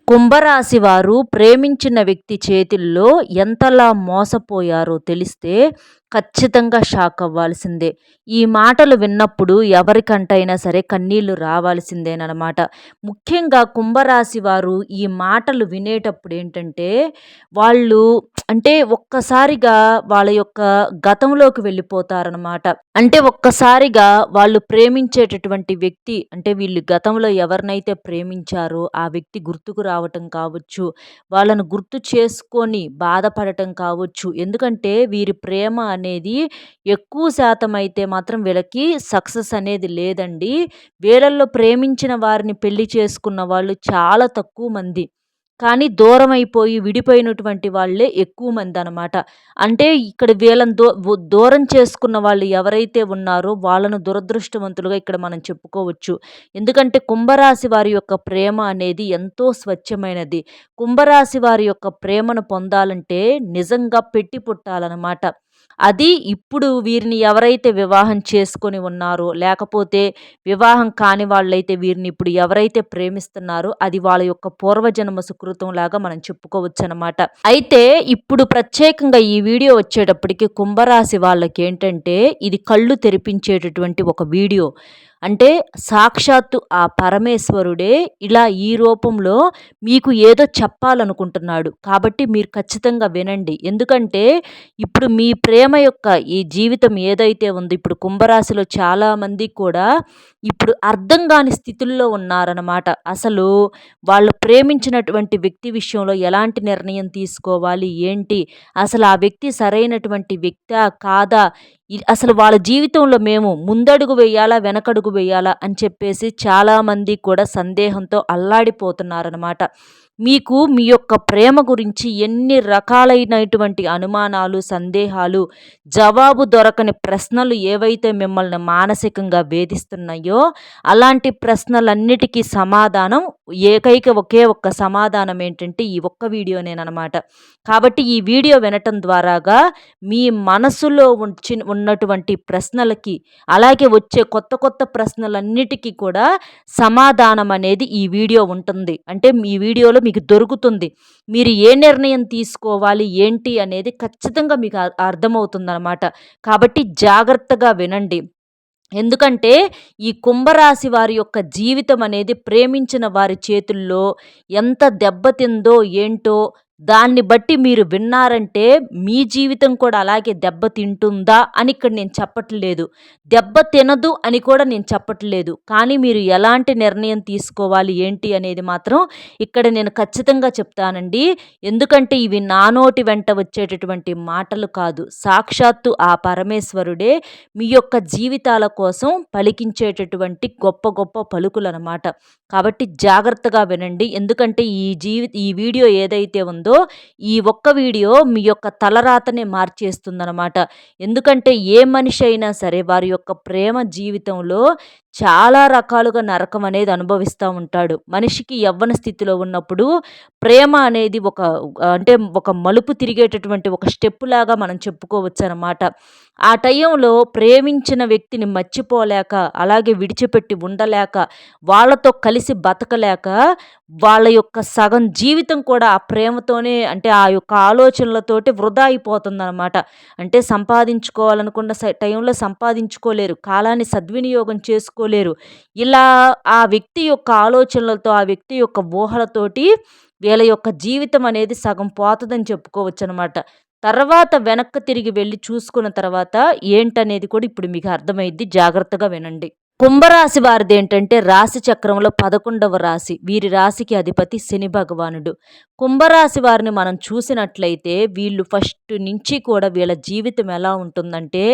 కుంభరాశి వారు ప్రేమించిన వ్యక్తి చేతుల్లో ఎంతలా మోసపోయారో తెలిస్తే ఖచ్చితంగా షాక్ అవ్వాల్సిందే. ఈ మాటలు విన్నప్పుడు ఎవరికంటైనా సరే కన్నీళ్లు రావాల్సిందేననమాట. ముఖ్యంగా కుంభరాశి వారు ఈ మాటలు వినేటప్పుడు ఏంటంటే, వాళ్ళు అంటే ఒక్కసారిగా వాళ్ళ యొక్క గతంలోకి వెళ్ళిపోతారనమాట. అంటే ఒక్కసారిగా వాళ్ళు ప్రేమించేటటువంటి వ్యక్తి అంటే వీళ్ళు గతంలో ఎవరినైతే ప్రేమించారో ఆ వ్యక్తి గుర్తుకు రావటం కావచ్చు, వాళ్ళను గుర్తు చేసుకొని బాధపడటం కావచ్చు. ఎందుకంటే వీరి ప్రేమ అనేది ఎక్కువ శాతం అయితే మాత్రం వీళ్ళకి సక్సెస్ అనేది లేదండి. వీళ్ళల్లో ప్రేమించిన వారిని పెళ్లి చేసుకున్న వాళ్ళు చాలా తక్కువ మంది. కానీ దూరమైపోయి విడిపోయినటువంటి వాళ్ళే ఎక్కువ మందనమాట. అంటే ఇక్కడ వీళ్ళని దూరం చేసుకున్న వాళ్ళు ఎవరైతే ఉన్నారో వాళ్ళను దురదృష్టవంతులుగా ఇక్కడ మనం చెప్పుకోవచ్చు. ఎందుకంటే కుంభరాశి వారి యొక్క ప్రేమ అనేది ఎంతో స్వచ్ఛమైనది. కుంభరాశి వారి యొక్క ప్రేమను పొందాలంటే నిజంగా పెట్టి పుట్టాలనమాట. అది ఇప్పుడు వీరిని ఎవరైతే వివాహం చేసుకొని ఉన్నారో, లేకపోతే వివాహం కాని వాళ్ళైతే వీరిని ఇప్పుడు ఎవరైతే ప్రేమిస్తున్నారో అది వాళ్ళ యొక్క పూర్వజన్మ సుకృతంలాగా మనం చెప్పుకోవచ్చనమాట. అయితే ఇప్పుడు ప్రత్యేకంగా ఈ వీడియో వచ్చేటప్పటికి కుంభరాశి వాళ్ళకేంటంటే ఇది కళ్ళు తెరిపించేటటువంటి ఒక వీడియో. అంటే సాక్షాత్తు ఆ పరమేశ్వరుడే ఇలా ఈ రూపంలో మీకు ఏదో చెప్పాలనుకుంటున్నాడు. కాబట్టి మీరు ఖచ్చితంగా వినండి. ఎందుకంటే ఇప్పుడు మీ ప్రేమ యొక్క ఈ జీవితం ఏదైతే ఉందో ఇప్పుడు కుంభరాశిలో చాలామంది కూడా ఇప్పుడు అర్థం కాని స్థితుల్లో ఉన్నారనమాట. అసలు వాళ్ళు ప్రేమించినటువంటి వ్యక్తి విషయంలో ఎలాంటి నిర్ణయం తీసుకోవాలి ఏంటి? అసలు ఆ వ్యక్తి సరైనటువంటి వ్యక్తా? కాదా? అసలు వాళ్ళ జీవితంలో మేము ముందడుగు వేయాలా? వెనకడుగు వేయాలా? అని చెప్పేసి చాలామంది కూడా సందేహంతో అల్లాడిపోతున్నారనమాట. మీకు మీ యొక్క ప్రేమ గురించి ఎన్ని రకాలైనటువంటి అనుమానాలు, సందేహాలు, జవాబు దొరకని ప్రశ్నలు ఏవైతే మిమ్మల్ని మానసికంగా వేధిస్తున్నాయో, అలాంటి ప్రశ్నలన్నిటికీ సమాధానం ఒకే ఒక్క సమాధానం ఏంటంటే ఈ ఒక్క వీడియోనేననమాట. కాబట్టి ఈ వీడియో వినటం ద్వారాగా మీ మనసులో ఉన్నటువంటి ప్రశ్నలకి, అలాగే వచ్చే కొత్త కొత్త ప్రశ్నలన్నిటికీ కూడా సమాధానం అనేది ఈ వీడియో ఉంటుంది. అంటే ఈ వీడియోలో మీకు దొరుకుతుంది. మీరు ఏ నిర్ణయం తీసుకోవాలి ఏంటి అనేది ఖచ్చితంగా మీకు అర్థమవుతుందనమాట. కాబట్టి జాగ్రత్తగా వినండి. ఎందుకంటే ఈ కుంభరాశి వారి యొక్క జీవితం అనేది ప్రేమించిన వారి చేతుల్లో ఎంత దెబ్బతిందో ఏంటో దాన్ని బట్టి మీరు విన్నారంటే మీ జీవితం కూడా అలాగే దెబ్బతింటుందా అని ఇక్కడ నేను చెప్పట్లేదు. దెబ్బ తినదు అని కూడా నేను చెప్పట్లేదు. కానీ మీరు ఎలాంటి నిర్ణయం తీసుకోవాలి ఏంటి అనేది మాత్రం ఇక్కడ నేను ఖచ్చితంగా చెప్తానండి. ఎందుకంటే ఇవి నా నోటి వెంట వచ్చేటటువంటి మాటలు కాదు. సాక్షాత్తు ఆ పరమేశ్వరుడే మీ యొక్క జీవితాల కోసం పలికించేటటువంటి గొప్ప గొప్ప పలుకులనమాట. కాబట్టి జాగ్రత్తగా వినండి. ఎందుకంటే ఈ వీడియో ఏదైతే ఉందో ఈ ఒక్క వీడియో మీ యొక్క తలరాతనే మార్చేస్తుందనమాట. ఎందుకంటే ఏ మనిషి అయినా సరే వారి యొక్క ప్రేమ జీవితంలో చాలా రకాలుగా నరకం అనేది అనుభవిస్తూ ఉంటాడు. మనిషికి యవ్వన స్థితిలో ఉన్నప్పుడు ప్రేమ అనేది ఒక మలుపు తిరిగేటటువంటి ఒక స్టెప్ లాగా మనం చెప్పుకోవచ్చు అనమాట. ఆ టైంలో ప్రేమించిన వ్యక్తిని మర్చిపోలేక, అలాగే విడిచిపెట్టి ఉండలేక, వాళ్ళతో కలిసి బతకలేక వాళ్ళ యొక్క సగం జీవితం కూడా ఆ ప్రేమతోనే అంటే ఆ యొక్క ఆలోచనలతోటి వృధా అయిపోతుందనమాట. అంటే సంపాదించుకోవాలనుకున్న టైంలో సంపాదించుకోలేరు. కాలాన్ని సద్వినియోగం చేసుకోలేరు. ఇలా ఆ వ్యక్తి యొక్క ఆలోచనలతో, ఆ వ్యక్తి యొక్క ఊహలతోటి వీళ్ళ యొక్క జీవితం అనేది సగం పోతదని చెప్పుకోవచ్చనమాట. తర్వాత వెనక్కి తిరిగి వెళ్లి చూసుకున్న తర్వాత ఏంటనేది కూడా ఇప్పుడు మీకు అర్థమైద్ది. జాగ్రత్తగా వినండి. కుంభరాశి వారిదేంటంటే రాశి చక్రంలో 11వ రాశి. వీరి రాశికి అధిపతి శని భగవానుడు. కుంభరాశి వారిని మనం చూసినట్లయితే వీళ్ళు ఫస్ట్ నుంచి కూడా వీళ్ళ జీవితం ఎలా ఉంటుందంటే,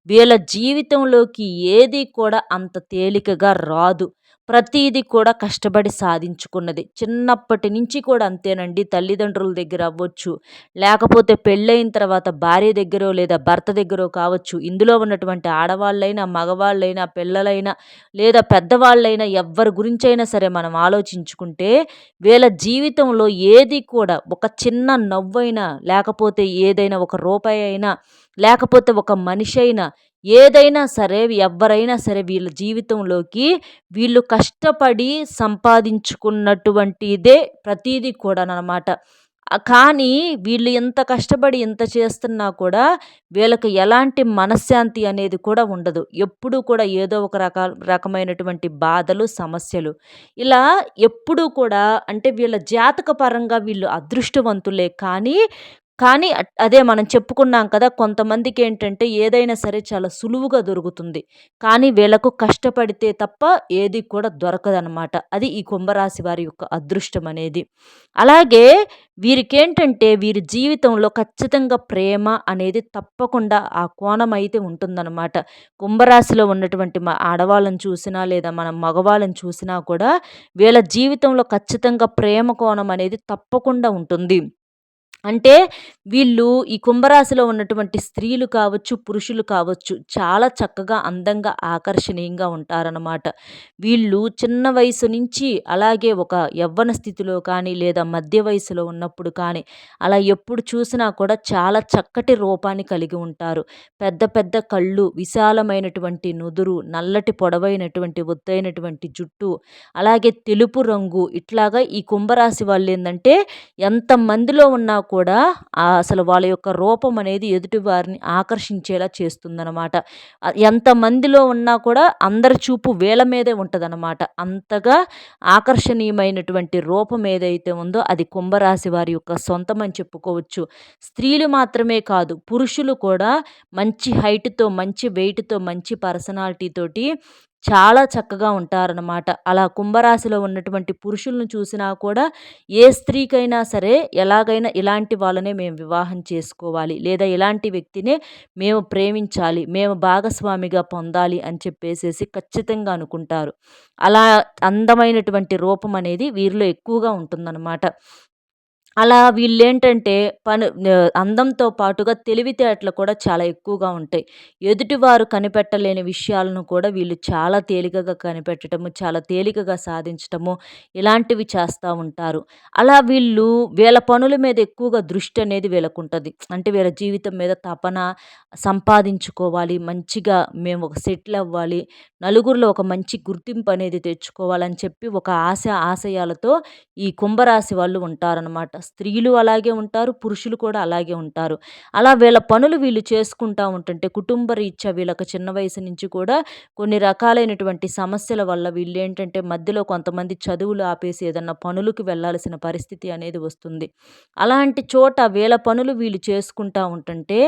వీళ్ళ జీవితంలోకి ఏది కూడా అంత తేలికగా రాదు. ప్రతీది కూడా కష్టపడి సాధించుకున్నది. చిన్నప్పటి నుంచి కూడా అంతేనండి. తల్లిదండ్రుల దగ్గర అవ్వచ్చు, లేకపోతే పెళ్ళైన తర్వాత భార్య దగ్గరో లేదా భర్త దగ్గరో కావచ్చు. ఇందులో ఉన్నటువంటి ఆడవాళ్ళైనా, మగవాళ్ళైనా, పిల్లలైనా లేదా పెద్దవాళ్ళైనా ఎవ్వరి గురించైనా సరే మనం ఆలోచించుకుంటే వీళ్ళ జీవితంలో ఏది కూడా ఒక చిన్న నవ్వైనా, లేకపోతే ఏదైనా ఒక రూపాయి అయినా, లేకపోతే ఒక మనిషి అయినా ఏదైనా సరే, ఎవ్వరైనా సరే వీళ్ళ జీవితంలోకి వీళ్ళు కష్టపడి సంపాదించుకున్నటువంటిదే ప్రతీదీ కూడాననమాట. కానీ వీళ్ళు ఇంత కష్టపడి ఇంత చేస్తున్నా కూడా వీళ్ళకి ఎలాంటి మనశ్శాంతి అనేది కూడా ఉండదు. ఎప్పుడూ కూడా ఏదో ఒక రకమైనటువంటి బాధలు, సమస్యలు. ఇలా ఎప్పుడూ కూడా అంటే వీళ్ళ జాతక పరంగా వీళ్ళు అదృష్టవంతులే కానీ అదే మనం చెప్పుకున్నాం కదా! కొంతమందికేంటంటే ఏదైనా సరే చాలా సులువుగా దొరుకుతుంది. కానీ వీళ్ళకు కష్టపడితే తప్ప ఏది కూడా దొరకదనమాట. అది ఈ కుంభరాశి వారి యొక్క అదృష్టం అనేది. అలాగే వీరికేంటంటే వీరి జీవితంలో ఖచ్చితంగా ప్రేమ అనేది తప్పకుండా ఆ కోణం అయితే ఉంటుందనమాట. కుంభరాశిలో ఉన్నటువంటి ఆడవాళ్ళని చూసినా లేదా మనం మగవాళ్ళని చూసినా కూడా వీళ్ళ జీవితంలో ఖచ్చితంగా ప్రేమ కోణం అనేది తప్పకుండా ఉంటుంది. అంటే వీళ్ళు ఈ కుంభరాశిలో ఉన్నటువంటి స్త్రీలు కావచ్చు, పురుషులు కావచ్చు చాలా చక్కగా, అందంగా, ఆకర్షణీయంగా ఉంటారనమాట. వీళ్ళు చిన్న వయసు నుంచి అలాగే ఒక యవ్వన స్థితిలో కానీ, లేదా మధ్య వయసులో ఉన్నప్పుడు కానీ, అలా ఎప్పుడు చూసినా కూడా చాలా చక్కటి రూపాన్ని కలిగి ఉంటారు. పెద్ద పెద్ద కళ్ళు, విశాలమైనటువంటి నుదురు, నల్లటి పొడవైనటువంటి ఒత్తైనటువంటి జుట్టు, అలాగే తెలుపు రంగు ఇట్లాగా ఈ కుంభరాశి వాళ్ళేందంటే ఎంతమందిలో ఉన్నా కూడా అసలు వాళ్ళ యొక్క రూపం అనేది ఎదుటి వారిని ఆకర్షించేలా చేస్తుందనమాట. ఎంతమందిలో ఉన్నా కూడా అందరి చూపు వీళ్ళ మీదే ఉంటదనమాట. అంతగా ఆకర్షణీయమైనటువంటి రూపం ఏదైతే ఉందో అది కుంభరాశి వారి యొక్క సొంతమని చెప్పుకోవచ్చు. స్త్రీలు మాత్రమే కాదు, పురుషులు కూడా మంచి హైట్‌తో, మంచి వెయిట్‌తో, మంచి పర్సనాలిటీ తోటి చాలా చక్కగా ఉంటారనమాట. అలా కుంభరాశిలో ఉన్నటువంటి పురుషులను చూసినా కూడా ఏ స్త్రీకైనా సరే ఎలాగైనా ఇలాంటి వాళ్ళనే మేము వివాహం చేసుకోవాలి, లేదా ఇలాంటి వ్యక్తినే మేము ప్రేమించాలి, మేము భాగస్వామిగా పొందాలి అని చెప్పేసేసి ఖచ్చితంగా అనుకుంటారు. అలా అందమైనటువంటి రూపం అనేది వీరిలో ఎక్కువగా ఉంటుందన్నమాట. అలా వీళ్ళేంటంటే అందంతో పాటుగా తెలివితేటలు కూడా చాలా ఎక్కువగా ఉంటాయి. ఎదుటివారు కనిపెట్టలేని విషయాలను కూడా వీళ్ళు చాలా తేలికగా కనిపెట్టటము, చాలా తేలికగా సాధించటము ఇలాంటివి చేస్తా ఉంటారు. అలా వీళ్ళ పనుల మీద ఎక్కువగా దృష్టి అనేది వీళ్ళకుంటది. అంటే వీళ్ళ జీవితం మీద తపన, సంపాదించుకోవాలి, మంచిగా మేము ఒక సెటిల్ అవ్వాలి, నలుగురిలో ఒక మంచి గుర్తింపు అనేది తెచ్చుకోవాలని చెప్పి ఒక ఆశయాలతో ఈ కుంభరాశి వాళ్ళు ఉంటారనమాట. స్త్రీలు అలాగే ఉంటారు, పురుషులు కూడా అలాగే ఉంటారు. అలా వీళ్ళ పనులు వీళ్ళు చేసుకుంటా ఉంటుంటే కుటుంబ రీత్యా వీళ్ళకి చిన్న వయసు నుంచి కూడా కొన్ని రకాలైనటువంటి సమస్యల వల్ల వీళ్ళేంటంటే మధ్యలో కొంతమంది చదువులు ఆపేసి ఏదన్నా పనులకు వెళ్ళాల్సిన పరిస్థితి అనేది వస్తుంది. అలాంటి చోట వీళ్ళ పనులు వీళ్ళు చేసుకుంటా ఉంటుంటే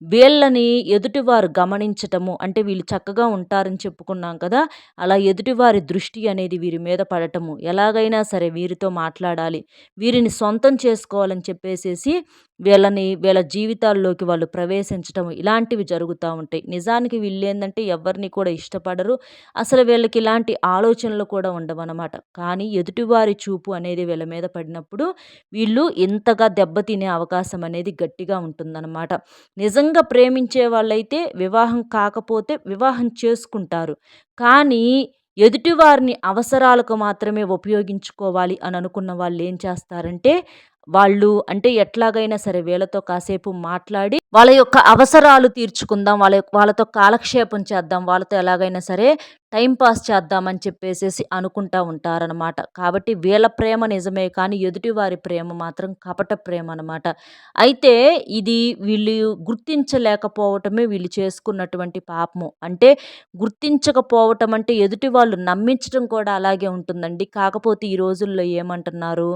వీళ్ళని ఎదుటివారు గమనించటము, అంటే వీళ్ళు చక్కగా ఉంటారని చెప్పుకున్నాం కదా! అలా ఎదుటివారి దృష్టి అనేది వీరి మీద పడటము, ఎలాగైనా సరే వీరితో మాట్లాడాలి, వీరిని సొంతం చేసుకోవాలని చెప్పేసేసి వీళ్ళ జీవితాల్లోకి వాళ్ళు ప్రవేశించటం ఇలాంటివి జరుగుతూ ఉంటాయి. నిజానికి వీళ్ళేందంటే ఎవరిని కూడా ఇష్టపడరు. అసలు వీళ్ళకి ఇలాంటి ఆలోచనలు కూడా ఉండవనమాట. కానీ ఎదుటివారి చూపు అనేది వీళ్ళ మీద పడినప్పుడు వీళ్ళు ఇంతగా దెబ్బతినే అవకాశం అనేది గట్టిగా ఉంటుందన్నమాట. నిజంగా ప్రేమించే వాళ్ళైతే వివాహం కాకపోతే వివాహం చేసుకుంటారు. కానీ ఎదుటివారిని అవసరాలకు మాత్రమే ఉపయోగించుకోవాలి అని అనుకున్న వాళ్ళేం చేస్తారంటే, వాళ్ళు అంటే ఎట్లాగైనా సరే వీళ్ళతో కాసేపు మాట్లాడి, వాళ్ళ యొక్క అవసరాలు తీర్చుకుందాం, వాళ్ళతో కాలక్షేపం చేద్దాం, వాళ్ళతో ఎలాగైనా సరే టైం పాస్ చేద్దామని చెప్పేసేసి అనుకుంటా ఉంటారనమాట. కాబట్టి వీళ్ళ ప్రేమ నిజమే కానీ ఎదుటివారి ప్రేమ మాత్రం కపట ప్రేమ అనమాట. అయితే ఇది వీళ్ళు గుర్తించలేకపోవటమే వీళ్ళు చేసుకున్నటువంటి పాపము. అంటే గుర్తించకపోవటం అంటే ఎదుటి వాళ్ళు నమ్మించటం కూడా అలాగే ఉంటుందండి. కాకపోతే ఈ రోజుల్లో ఏమంటున్నారు,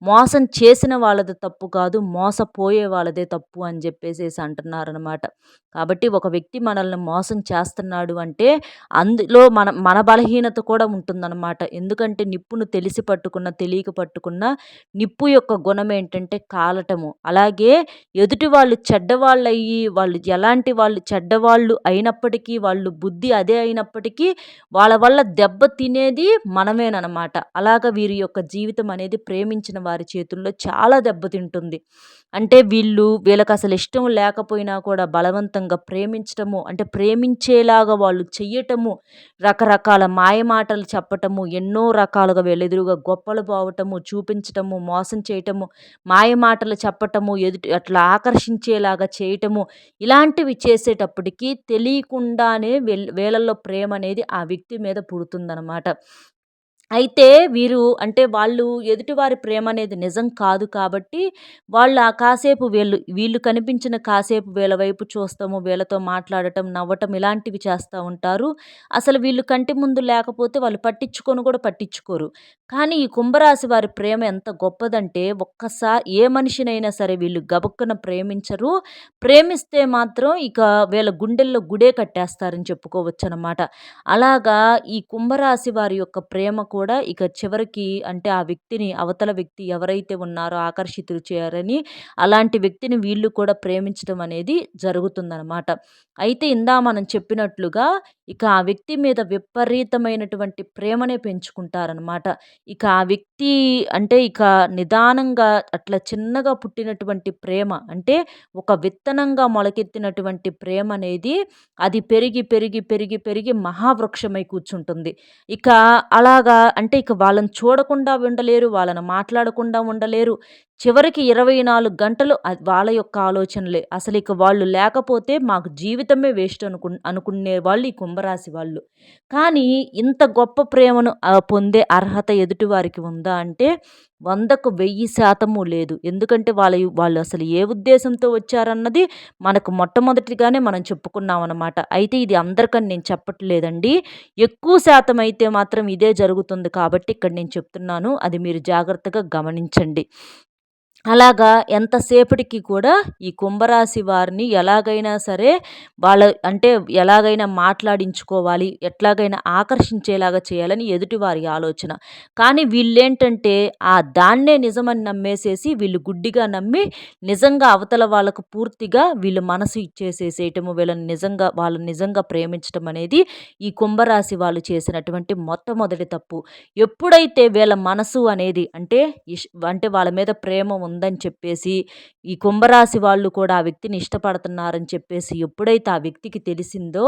మోసం చేసిన వాళ్ళది తప్పు కాదు, మోసపోయే వాళ్ళదే తప్పు అని చెప్పేసేసి అంటున్నారనమాట. కాబట్టి ఒక వ్యక్తి మనల్ని మోసం చేస్తున్నాడు అంటే అందులో మన బలహీనత కూడా ఉంటుందన్నమాట. ఎందుకంటే నిప్పును తెలిసి పట్టుకున్న, తెలియక పట్టుకున్న నిప్పు యొక్క గుణం ఏంటంటే కాలటము. అలాగే ఎదుటి వాళ్ళు చెడ్డవాళ్ళయ్యి, వాళ్ళు ఎలాంటి వాళ్ళు చెడ్డవాళ్ళు అయినప్పటికీ, వాళ్ళు బుద్ధి అదే అయినప్పటికీ వాళ్ళ వల్ల దెబ్బ తినేది మనమేననమాట. అలాగ వీరి యొక్క జీవితం అనేది ప్రేమించిన వారి చేతుల్లో చాలా చాలా దెబ్బతింటుంది. అంటే వీళ్ళకసలు ఇష్టం లేకపోయినా కూడా బలవంతంగా ప్రేమించటము, అంటే ప్రేమించేలాగా వాళ్ళు చెయ్యటము, రకరకాల మాయమాటలు చెప్పటము, ఎన్నో రకాలుగా వీళ్ళెదురుగా గొప్పలు పోవటము, చూపించటము, మోసం చేయటము, మాయమాటలు చెప్పటము, అట్లా ఆకర్షించేలాగా చేయటము, ఇలాంటివి చేసేటప్పటికి తెలియకుండానే వీళ్ళల్లో ప్రేమనేది ఆ వ్యక్తి మీద పుడుతుందనమాట. అయితే అంటే వాళ్ళు ఎదుటివారి ప్రేమనేది నిజం కాదు కాబట్టి, వాళ్ళు ఆ కాసేపు వీళ్ళు కనిపించిన కాసేపు వీళ్ళ వైపు చూస్తాము, వీళ్ళతో మాట్లాడటం, నవ్వటం ఇలాంటివి చేస్తా ఉంటారు. అసలు వీళ్ళు కంటి ముందు లేకపోతే వాళ్ళు పట్టించుకొని కూడా పట్టించుకోరు. కానీ ఈ కుంభరాశి వారి ప్రేమ ఎంత గొప్పదంటే, ఏ మనిషినైనా సరే వీళ్ళు గబుక్కున ప్రేమించరు. ప్రేమిస్తే మాత్రం ఇక వీళ్ళ గుండెల్లో గుడే కట్టేస్తారని చెప్పుకోవచ్చనమాట. అలాగా ఈ కుంభరాశి వారి యొక్క ప్రేమ కూడా ఇక చివరికి, అంటే ఆ వ్యక్తిని, అవతల వ్యక్తి ఎవరైతే ఉన్నారో ఆకర్షితులు చేయారని, అలాంటి వ్యక్తిని వీళ్ళు కూడా ప్రేమించడం అనేది జరుగుతుందనమాట. అయితే మనం చెప్పినట్లుగా ఇక ఆ వ్యక్తి మీద విపరీతమైనటువంటి ప్రేమనే పెంచుకుంటారనమాట. ఇక ఆ వ్యక్తి, అంటే ఇక నిదానంగా అట్లా చిన్నగా పుట్టినటువంటి ప్రేమ, అంటే ఒక విత్తనంగా మొలకెత్తినటువంటి ప్రేమ అనేది అది పెరిగి, పెరిగి, పెరిగి, పెరిగి మహావృక్షమై కూర్చుంటుంది. ఇక అలాగా, అంటే ఇక వాళ్ళని చూడకుండా ఉండలేరు, వాళ్ళని మాట్లాడకుండా ఉండలేరు. చివరికి 24 గంటలు వాళ్ళ యొక్క ఆలోచనలే. అసలిక వాళ్ళు లేకపోతే మాకు జీవితమే వేస్ట్ అనుకునే వాళ్ళు ఈ కుంభరాశి వాళ్ళు. కానీ ఇంత గొప్ప ప్రేమను పొందే అర్హత ఎదుటివారికి ఉందా అంటే 100కు 1000% లేదు. ఎందుకంటే వాళ్ళు అసలు ఏ ఉద్దేశంతో వచ్చారన్నది మనకు మొట్టమొదటిగానే మనం చెప్పుకున్నామనమాట. అయితే ఇది అందరికని నేను చెప్పట్లేదండి. ఎక్కువ శాతం అయితే మాత్రం ఇదే జరుగుతుంది కాబట్టి ఇక్కడ నేను చెప్తున్నాను. అది మీరు జాగ్రత్తగా గమనించండి. అలాగా ఎంతసేపటికి కూడా ఈ కుంభరాశి వారిని ఎలాగైనా సరే అంటే ఎలాగైనా మాట్లాడించుకోవాలి, ఎట్లాగైనా ఆకర్షించేలాగా చేయాలని ఎదుటివారి ఆలోచన. కానీ వీళ్ళేంటంటే దాన్నే నిజమని నమ్మేసేసి, వీళ్ళు గుడ్డిగా నమ్మి నిజంగా అవతల వాళ్ళకు పూర్తిగా వీళ్ళు మనసు ఇచ్చేసేసేయటము, వాళ్ళని నిజంగా ప్రేమించటం అనేది ఈ కుంభరాశి వాళ్ళు చేసినటువంటి మొట్టమొదటి తప్పు. ఎప్పుడైతే వీళ్ళ మనసు అనేది, అంటే వాళ్ళ మీద ప్రేమ ఉందని చెప్పేసి, ఈ కుంభరాశి వాళ్ళు కూడా ఆ వ్యక్తిని ఇష్టపడుతున్నారని చెప్పేసి ఎప్పుడైతే ఆ వ్యక్తికి తెలిసిందో,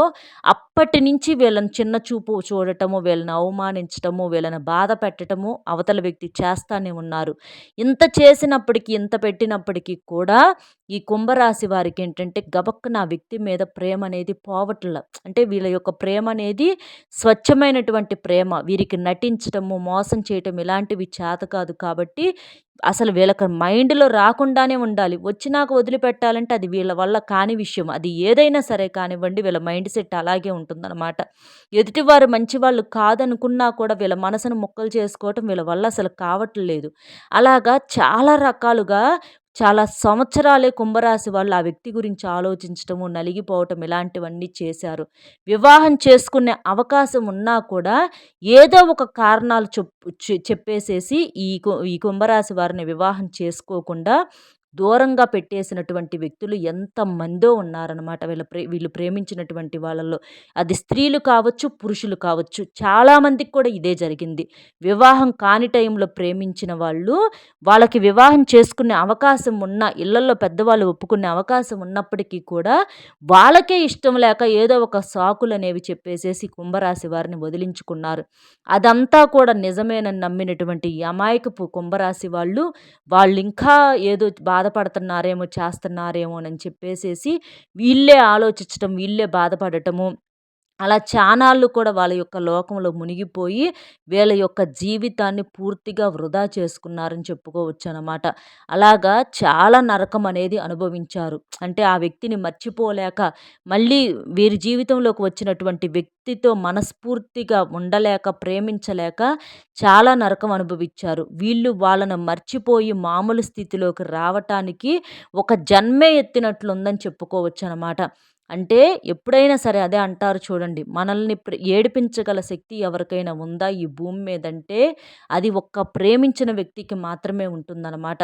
అప్పటి నుంచి వీళ్ళని చిన్న చూపు చూడటము, వీళ్ళని అవమానించటము, వీళ్ళని బాధ పెట్టటము అవతల వ్యక్తి చేస్తానే ఉన్నారు. ఇంత చేసినప్పటికీ, ఇంత పెట్టినప్పటికీ కూడా ఈ కుంభరాశి వారికి ఏంటంటే గబక్కున ఆ వ్యక్తి మీద ప్రేమ అనేది పోవట్ల. అంటే వీళ్ళ యొక్క ప్రేమ అనేది స్వచ్ఛమైనటువంటి ప్రేమ. వీరికి నటించటము, మోసం చేయటం ఇలాంటివి చేత కాదు కాబట్టి అసలు వీళ్ళకి మైండ్‌లో రాకుండానే ఉండాలి. వచ్చినాక వదిలిపెట్టాలంటే అది వీళ్ళ వల్ల కాని విషయం. అది ఏదైనా సరే కానివ్వండి, వీళ్ళ మైండ్ సెట్ అలాగే ఉంటుందనమాట. ఎదుటివారు మంచివాళ్ళు కాదనుకున్నా కూడా వీళ్ళ మనసును ముక్కలు చేసుకోవటం వీళ్ళ వల్ల అసలు కావట్లేదు. అలాగా చాలా రకాలుగా, చాలా సంవత్సరాలే కుంభరాశి వాళ్ళు ఆ వ్యక్తి గురించి ఆలోచించటము, నలిగిపోవటం ఇలాంటివన్నీ చేశారు. వివాహం చేసుకునే అవకాశం ఉన్నా కూడా ఏదో ఒక కారణాలు చెప్పేసేసి ఈ కుంభరాశి వారిని వివాహం చేసుకోకుండా దూరంగా పెట్టేసినటువంటి వ్యక్తులు ఎంతమందో ఉన్నారనమాట. వీళ్ళు ప్రేమించినటువంటి వాళ్ళలో. అది స్త్రీలు కావచ్చు, పురుషులు కావచ్చు. చాలామందికి కూడా ఇదే జరిగింది. వివాహం కాని టైంలో ప్రేమించిన వాళ్ళు, వాళ్ళకి వివాహం చేసుకునే అవకాశం ఉన్న, ఇళ్లల్లో పెద్దవాళ్ళు ఒప్పుకునే అవకాశం ఉన్నప్పటికీ కూడా వాళ్ళకే ఇష్టం లేక ఏదో ఒక సాకులనేవి చెప్పేసేసి కుంభరాశి వారిని వదిలించుకున్నారు. అదంతా కూడా నిజమేనని నమ్మినటువంటి ఈ అమాయకపు కుంభరాశి వాళ్ళింకా ఏదో బాధపడుతున్నారేమో, చేస్తున్నారేమోనని చెప్పేసేసి వీళ్ళే ఆలోచించటం, వీళ్ళే బాధపడటము, అలా చానాళ్ళు కూడా వాళ్ళ యొక్క లోకంలో మునిగిపోయి వీళ్ళ యొక్క జీవితాన్ని పూర్తిగా వృధా చేసుకున్నారని చెప్పుకోవచ్చనమాట. అలాగా చాలా నరకం అనేది అనుభవించారు. అంటే ఆ వ్యక్తిని మర్చిపోలేక, మళ్ళీ వీరి జీవితంలోకి వచ్చినటువంటి వ్యక్తితో మనస్ఫూర్తిగా ఉండలేక, ప్రేమించలేక చాలా నరకం అనుభవించారు. వీళ్ళు వాళ్ళను మర్చిపోయి మామూలు స్థితిలోకి రావటానికి ఒక జన్మే ఎత్తినట్లుందని చెప్పుకోవచ్చనమాట. అంటే ఎప్పుడైనా సరే అదే అంటారు చూడండి, మనల్ని ఏడిపించగల శక్తి ఎవరికైనా ఉందా ఈ భూమి మీదంటే అది ఒక్క ప్రేమించిన వ్యక్తికి మాత్రమే ఉంటుందన్నమాట.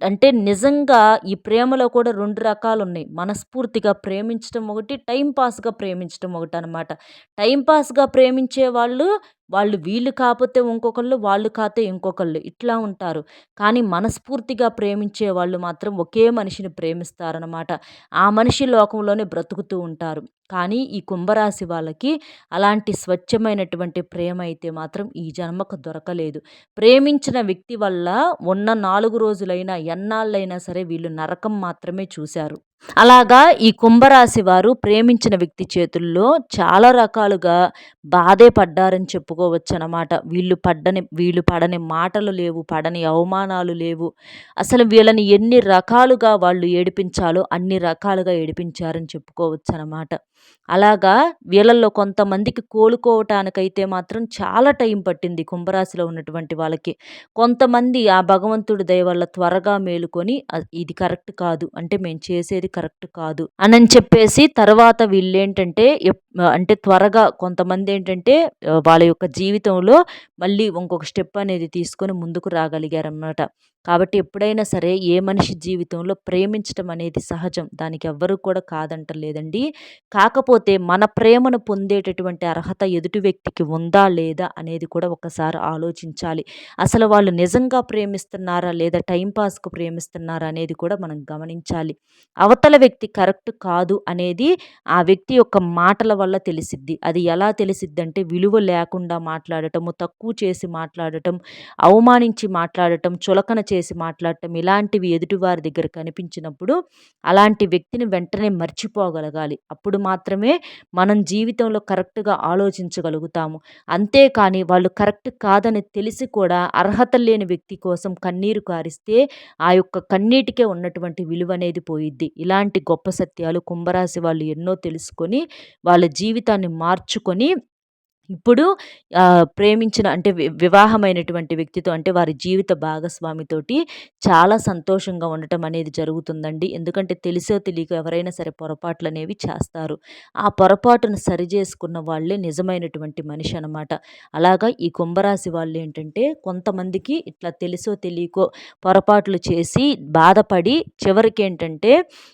అంటే నిజంగా ఈ ప్రేమలో కూడా 2 రకాలున్నాయి. మనస్ఫూర్తిగా ప్రేమించటం ఒకటి, టైం పాస్‌గా ప్రేమించటం ఒకటనమాట. టైం పాస్‌గా ప్రేమించే వాళ్ళు వీళ్ళు కాపోతే ఇంకొకళ్ళు, వాళ్ళు కాతే ఇంకొకళ్ళు ఇట్లా ఉంటారు. కానీ మనస్ఫూర్తిగా ప్రేమించే వాళ్ళు మాత్రం ఒకే మనిషిని ప్రేమిస్తారనమాట. ఆ మనిషి లోకంలోనే బ్రతుకుతూ ఉంటారు. కానీ ఈ కుంభరాశి వాళ్ళకి అలాంటి స్వచ్ఛమైనటువంటి ప్రేమ అయితే మాత్రం ఈ జన్మకు దొరకలేదు. ప్రేమించిన వ్యక్తి వల్ల ఉన్న 4 రోజులైనా, ఎన్నాళ్ళైనా సరే వీళ్ళు నరకం మాత్రమే చూశారు. అలాగా ఈ కుంభరాశి వారు ప్రేమించిన వ్యక్తి చేతుల్లో చాలా రకాలుగా బాధే పడ్డారని చెప్పుకోవచ్చనమాట. వీళ్ళు పడని మాటలు లేవు, పడని అవమానాలు లేవు. అసలు వీళ్ళని ఎన్ని రకాలుగా వాళ్ళు ఏడిపించాలో అన్ని రకాలుగా ఏడిపించారని చెప్పుకోవచ్చనమాట. అలాగా వీళ్ళల్లో కొంతమందికి కోలుకోవటానికైతే మాత్రం చాలా టైం పట్టింది కుంభరాశిలో ఉన్నటువంటి వాళ్ళకి. కొంతమంది ఆ భగవంతుడి దయ వల్ల త్వరగా మేలుకొని ఇది కరెక్ట్ కాదు. అంటే మేము చేసేది కరెక్ట్ కాదు అనని చెప్పేసి తర్వాత వీళ్ళేంటంటే అంటే త్వరగా కొంతమందేంటంటే వాళ్ళ యొక్క జీవితంలో మళ్ళీ ఇంకొక స్టెప్ అనేది తీసుకొని ముందుకు రాగలిగారనమాట. కాబట్టి ఎప్పుడైనా సరే ఏ మనిషి జీవితంలో ప్రేమించటం అనేది సహజం. దానికి ఎవ్వరు కూడా కాదంటలేదండి. కాకపోతే మన ప్రేమను పొందేటటువంటి అర్హత ఎదుటి వ్యక్తికి ఉందా లేదా అనేది కూడా ఒకసారి ఆలోచించాలి. అసలు వాళ్ళు నిజంగా ప్రేమిస్తున్నారా లేదా టైం పాస్‌కు ప్రేమిస్తున్నారా అనేది కూడా మనం గమనించాలి. అవతల వ్యక్తి కరెక్ట్ కాదు అనేది ఆ వ్యక్తి యొక్క మాటల వల్ల తెలిసిద్ది. అది ఎలా తెలిసిద్దంటే విలువ లేకుండా మాట్లాడటము, తక్కువ చేసి మాట్లాడటం, అవమానించి మాట్లాడటం, చులకన చేసి మాట్లాడటం ఇలాంటివి ఎదుటివారి దగ్గర కనిపించినప్పుడు అలాంటి వ్యక్తిని వెంటనే మర్చిపోగలగాలి. అప్పుడు మాత్రమే మనం జీవితంలో కరెక్ట్‌గా ఆలోచించగలుగుతాము. అంతేకాని వాళ్ళు కరెక్ట్ కాదని తెలిసి కూడా అర్హత లేని వ్యక్తి కోసం కన్నీరు కారిస్తే ఆ యొక్క కన్నీటికే ఉన్నటువంటి విలువనేది పోయిద్ది. ఇలాంటి గొప్ప సత్యాలు కుంభరాశి వాళ్ళు ఎన్నో తెలుసుకొని వాళ్ళ జీవితాన్ని మార్చుకొని ఇప్పుడు ప్రేమించిన అంటే వివాహమైనటువంటి వ్యక్తితో అంటే వారి జీవిత భాగస్వామితోటి చాలా సంతోషంగా ఉండటం అనేది జరుగుతుందండి. ఎందుకంటే తెలిసో తెలియకో ఎవరైనా సరే పొరపాట్లనేవి చేస్తారు. ఆ పొరపాటును సరిజేసుకున్న వాళ్ళే నిజమైనటువంటి మనిషి అనమాట. అలాగా ఈ కుంభరాశి వాళ్ళేంటంటే కొంతమందికి ఇట్లా తెలుసో తెలియకో పొరపాట్లు చేసి బాధపడి చివరికేంటంటే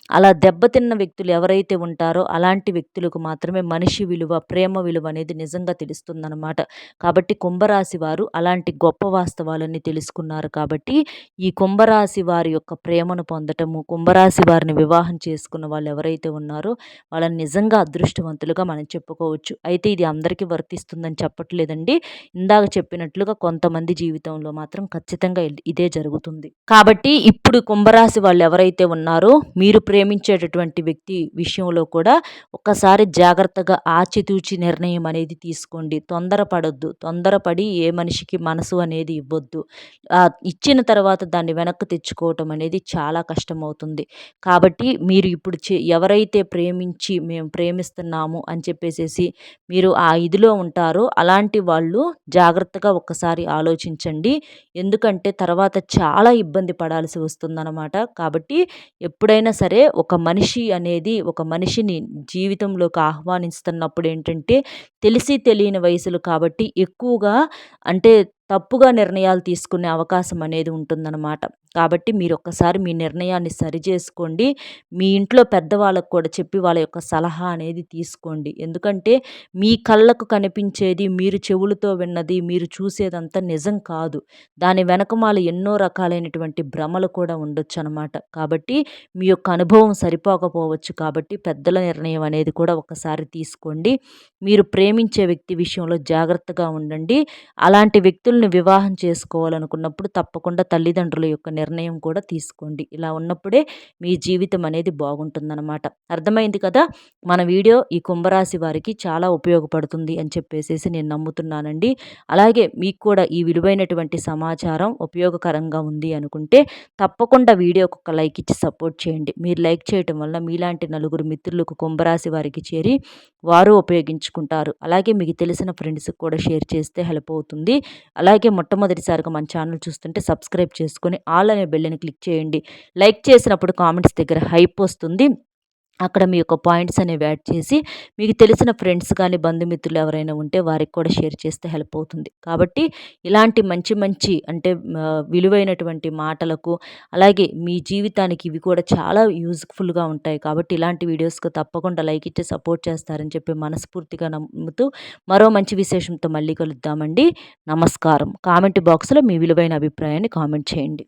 అలా దెబ్బతిన్న వ్యక్తులు ఎవరైతే ఉంటారో అలాంటి వ్యక్తులకు మాత్రమే మనిషి విలువ, ప్రేమ విలువ అనేది నిజంగా తెలుస్తుందనమాట. కాబట్టి కుంభరాశి వారు అలాంటి గొప్ప వాస్తవాలన్నీ తెలుసుకున్నారు కాబట్టి ఈ కుంభరాశి వారి యొక్క ప్రేమను పొందటము, కుంభరాశి వారిని వివాహం చేసుకున్న వాళ్ళు ఎవరైతే ఉన్నారో వాళ్ళని నిజంగా అదృష్టవంతులుగా మనం చెప్పుకోవచ్చు. అయితే ఇది అందరికీ వర్తిస్తుందని చెప్పట్లేదండి. ఇందాక చెప్పినట్లుగా కొంతమంది జీవితంలో మాత్రం ఖచ్చితంగా ఇదే జరుగుతుంది. కాబట్టి ఇప్పుడు కుంభరాశి వాళ్ళు ఎవరైతే ఉన్నారో మీరు ప్రేమించేటటువంటి వ్యక్తి విషయంలో కూడా ఒక్కసారి జాగ్రత్తగా ఆచితూచి నిర్ణయం అనేది తీసుకోండి. తొందరపడొద్దు. తొందరపడి ఏ మనిషికి మనసు అనేది ఇవ్వొద్దు. ఇచ్చిన తర్వాత దాన్ని వెనక్కి తెచ్చుకోవటం అనేది చాలా కష్టమవుతుంది. కాబట్టి మీరు ఇప్పుడు ఎవరైతే ప్రేమించి మేము ప్రేమిస్తున్నాము అని చెప్పేసేసి మీరు ఆ ఇదిలో ఉంటారో అలాంటి వాళ్ళు జాగ్రత్తగా ఒక్కసారి ఆలోచించండి. ఎందుకంటే తర్వాత చాలా ఇబ్బంది పడాల్సి వస్తుందనమాట. కాబట్టి ఎప్పుడైనా సరే ఒక మనిషిని జీవితంలోకి ఆహ్వానిస్తున్నప్పుడు ఏంటంటే తెలిసి తెలియని వయసులు కాబట్టి ఎక్కువగా అంటే తప్పుగా నిర్ణయాలు తీసుకునే అవకాశం అనేది ఉంటుందన్నమాట. కాబట్టి మీరొక్కసారి మీ నిర్ణయాన్ని సరిజేసుకోండి. మీ ఇంట్లో పెద్దవాళ్ళకు కూడా చెప్పి వాళ్ళ యొక్క సలహా అనేది తీసుకోండి. ఎందుకంటే మీ కళ్ళకు కనిపించేది, మీరు చెవులతో విన్నది, మీరు చూసేదంతా నిజం కాదు. దాని వెనకమాల ఎన్నో రకాలైనటువంటి భ్రమలు కూడా ఉండొచ్చనమాట. కాబట్టి మీ యొక్క అనుభవం సరిపోకపోవచ్చు కాబట్టి పెద్దల నిర్ణయం అనేది కూడా ఒకసారి తీసుకోండి. మీరు ప్రేమించే వ్యక్తి విషయంలో జాగ్రత్తగా ఉండండి. అలాంటి వ్యక్తుల్ని వివాహం చేసుకోవాలనుకున్నప్పుడు తప్పకుండా తల్లిదండ్రుల యొక్క నిర్ణయం కూడా తీసుకోండి. ఇలా ఉన్నప్పుడే మీ జీవితం అనేది బాగుంటుందన్నమాట. అర్థమైంది కదా! మన వీడియో ఈ కుంభరాశి వారికి చాలా ఉపయోగపడుతుంది అని చెప్పేసేసి నేను నమ్ముతున్నానండి. అలాగే మీకు కూడా ఈ విలువైనటువంటి సమాచారం ఉపయోగకరంగా ఉంది అనుకుంటే తప్పకుండా వీడియోకి ఒక లైక్ ఇచ్చి సపోర్ట్ చేయండి. మీరు లైక్ చేయటం వల్ల మీలాంటి నలుగురు మిత్రులకు కుంభరాశి వారికి చేరి వారు ఉపయోగించుకుంటారు. అలాగే మీకు తెలిసిన ఫ్రెండ్స్‌కి కూడా షేర్ చేస్తే హెల్ప్ అవుతుంది. అలాగే మొట్టమొదటిసారిగా మన ఛానల్ చూస్తుంటే సబ్స్క్రైబ్ చేసుకొని ఆల్ అనే బెల్‌ని క్లిక్ చేయండి. లైక్ చేసినప్పుడు కామెంట్స్ దగ్గర హైప్ వస్తుంది. అక్కడ మీ యొక్క పాయింట్స్ అనేవి యాడ్ చేసి, మీకు తెలిసిన ఫ్రెండ్స్ కానీ, బంధుమిత్రులు ఎవరైనా ఉంటే వారికి కూడా షేర్ చేస్తే హెల్ప్ అవుతుంది. కాబట్టి ఇలాంటి మంచి మంచి అంటే విలువైనటువంటి మాటలకు, అలాగే మీ జీవితానికి ఇవి కూడా చాలా యూజ్‌ఫుల్‌గా ఉంటాయి. కాబట్టి ఇలాంటి వీడియోస్‌కి తప్పకుండా లైక్ ఇచ్చి సపోర్ట్ చేస్తారని చెప్పి మనస్ఫూర్తిగా నమ్ముతూ, మరో మంచి విశేషంతో మళ్ళీ కలుద్దామండి. నమస్కారం. కామెంట్ బాక్స్‌లో మీ విలువైన అభిప్రాయాన్ని కామెంట్ చేయండి.